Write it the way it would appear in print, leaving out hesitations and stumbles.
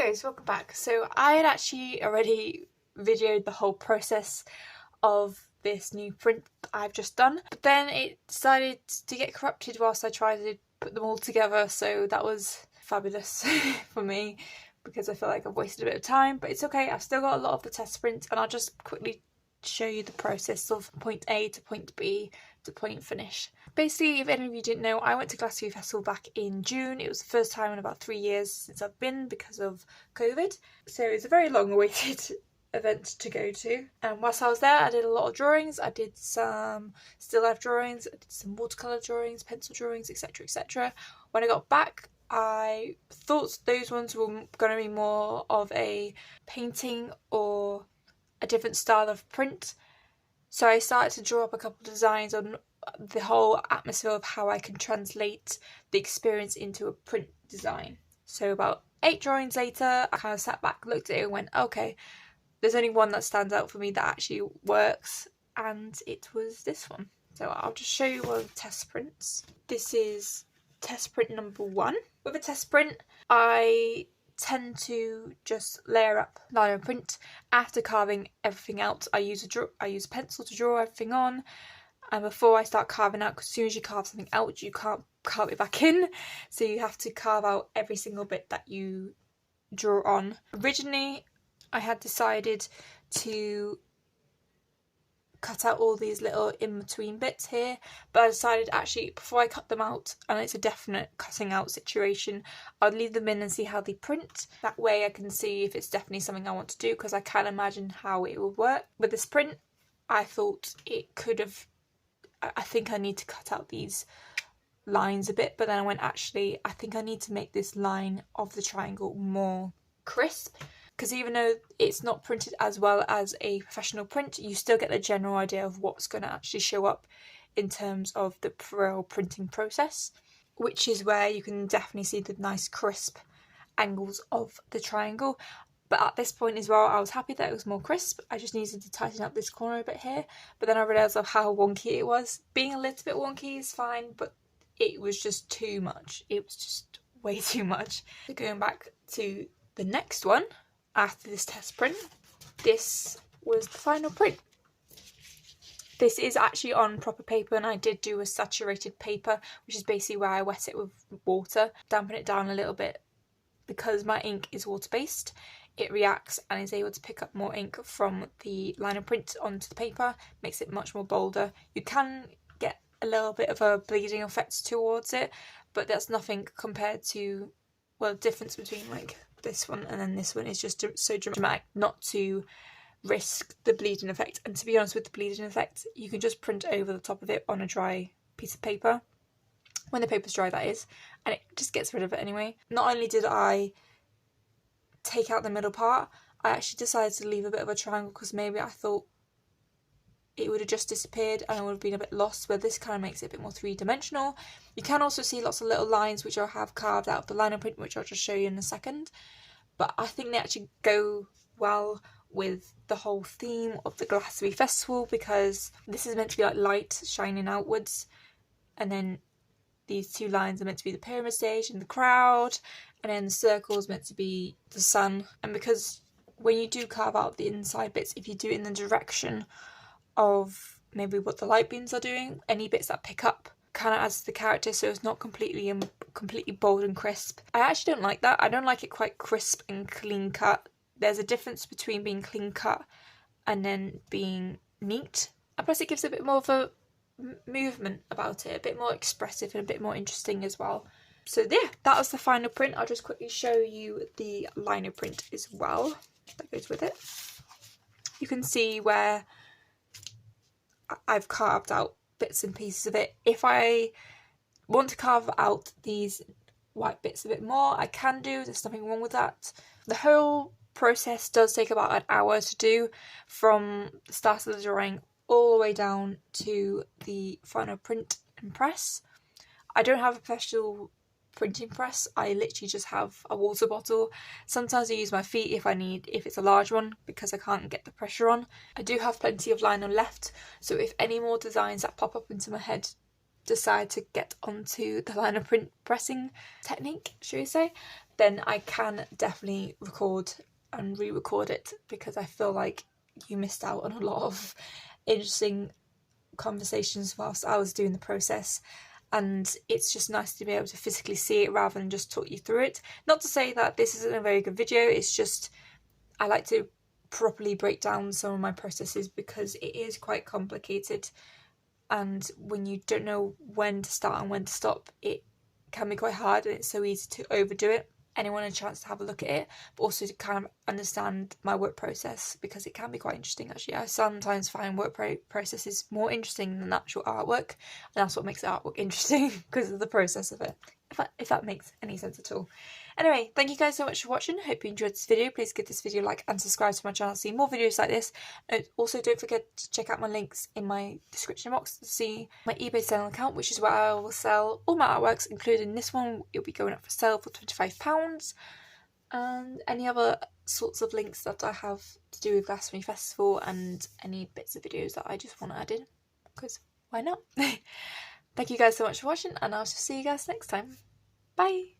guys, welcome back. So I had actually already videoed the whole process of this new print that I've just done, but then it decided to get corrupted whilst I tried to put them all together, so that was fabulous for me because I feel like I've wasted a bit of time, but it's okay. I've still got a lot of the test prints and I'll just quickly show you the process of point A to point B to point finish. Basically, if any of you didn't know, I went to Glastonbury Festival back in June. It was the first time in about 3 years since I've been because of COVID. So it's a very long awaited event to go to. And whilst I was there, I did a lot of drawings. I did some still life drawings, I did some watercolour drawings, pencil drawings, etc, etc. When I got back, I thought those ones were going to be more of a painting or a different style of print. So I started to draw up a couple of designs on the whole atmosphere of how I can translate the experience into a print design. So about 8 drawings later, I kind of sat back, looked at it and went, okay, there's only one that stands out for me that actually works, and it was this one. So I'll just show you one of the test prints. This is test print number 1. With a test print, I tend to just layer up lino print after carving everything out. I use a pencil to draw everything on, and before I start carving out, because as soon as you carve something out, you can't carve it back in, so you have to carve out every single bit that you draw on. Originally, I had decided to cut out all these little in-between bits here, but I decided actually before I cut them out, and it's a definite cutting out situation, I'd leave them in and see how they print. That way I can see if it's definitely something I want to do, because I can't imagine how it would work. With this print, I thought it could have, I think I need to cut out these lines a bit, but then I went, actually, I think I need to make this line of the triangle more crisp, because even though it's not printed as well as a professional print, you still get the general idea of what's going to actually show up in terms of the real printing process, which is where you can definitely see the nice crisp angles of the triangle. But at this point as well, I was happy that it was more crisp. I just needed to tighten up this corner a bit here, but then I realised of how wonky it was. Being a little bit wonky is fine, but it was just too much. It was just way too much. So going back to the next one, after this test print, this was the final print. This is actually on proper paper, and I did do a saturated paper, which is basically where I wet it with water, dampen it down a little bit. Because my ink is water-based, it reacts and is able to pick up more ink from the lino print onto the paper, makes it much more bolder. You can get a little bit of a bleeding effect towards it, but that's nothing compared to, well, the difference between like this one and then this one is just so dramatic not to risk the bleeding effect. And to be honest, with the bleeding effect, you can just print over the top of it on a dry piece of paper, when the paper's dry that is, and it just gets rid of it anyway. Not only did I take out the middle part, I actually decided to leave a bit of a triangle because maybe I thought it would have just disappeared and I would have been a bit lost, where this kind of makes it a bit more three-dimensional. You can also see lots of little lines which I have carved out of the lino print, which I'll just show you in a second, but I think they actually go well with the whole theme of the Glastonbury Festival, because this is meant to be like light shining outwards, and then these two lines are meant to be the pyramid stage and the crowd, and then the circle is meant to be the sun. And because when you do carve out the inside bits, if you do it in the direction of maybe what the light beams are doing, any bits that pick up kind of adds to the character, so it's not completely bold and crisp. I actually don't like that. I don't like it quite crisp and clean cut. There's a difference between being clean cut and then being neat, and plus it gives a bit more of a movement about it, a bit more expressive and a bit more interesting as well. So yeah, that was the final print. I'll just quickly show you the lino print as well that goes with it. You can see where I've carved out bits and pieces of it. If I want to carve out these white bits a bit more, I can do, there's nothing wrong with that. The whole process does take about an hour to do, from the start of the drawing all the way down to the final print and press. I don't have a professional printing press, I literally just have a water bottle. Sometimes I use my feet if it's a large one, because I can't get the pressure on. I do have plenty of lino left, so if any more designs that pop up into my head decide to get onto the lino print pressing technique, should we say, then I can definitely record and re-record it, because I feel like you missed out on a lot of interesting conversations whilst I was doing the process, and it's just nice to be able to physically see it rather than just talk you through it. Not to say that this isn't a very good video, it's just I like to properly break down some of my processes because it is quite complicated, and when you don't know when to start and when to stop, it can be quite hard, and it's so easy to overdo it. Anyone a chance to have a look at it, but also to kind of understand my work process, because it can be quite interesting actually. I sometimes find work processes more interesting than actual artwork, and that's what makes artwork interesting, because of the process of it, if that makes any sense at all. Anyway, thank you guys so much for watching. Hope you enjoyed this video. Please give this video a like and subscribe to my channel to see more videos like this. And also don't forget to check out my links in my description box to see my eBay selling account, which is where I will sell all my artworks, including this one. It'll be going up for sale for £25, and any other sorts of links that I have to do with Glastonbury Festival, and any bits of videos that I just want to add in, because why not? Thank you guys so much for watching, and I'll see you guys next time. Bye!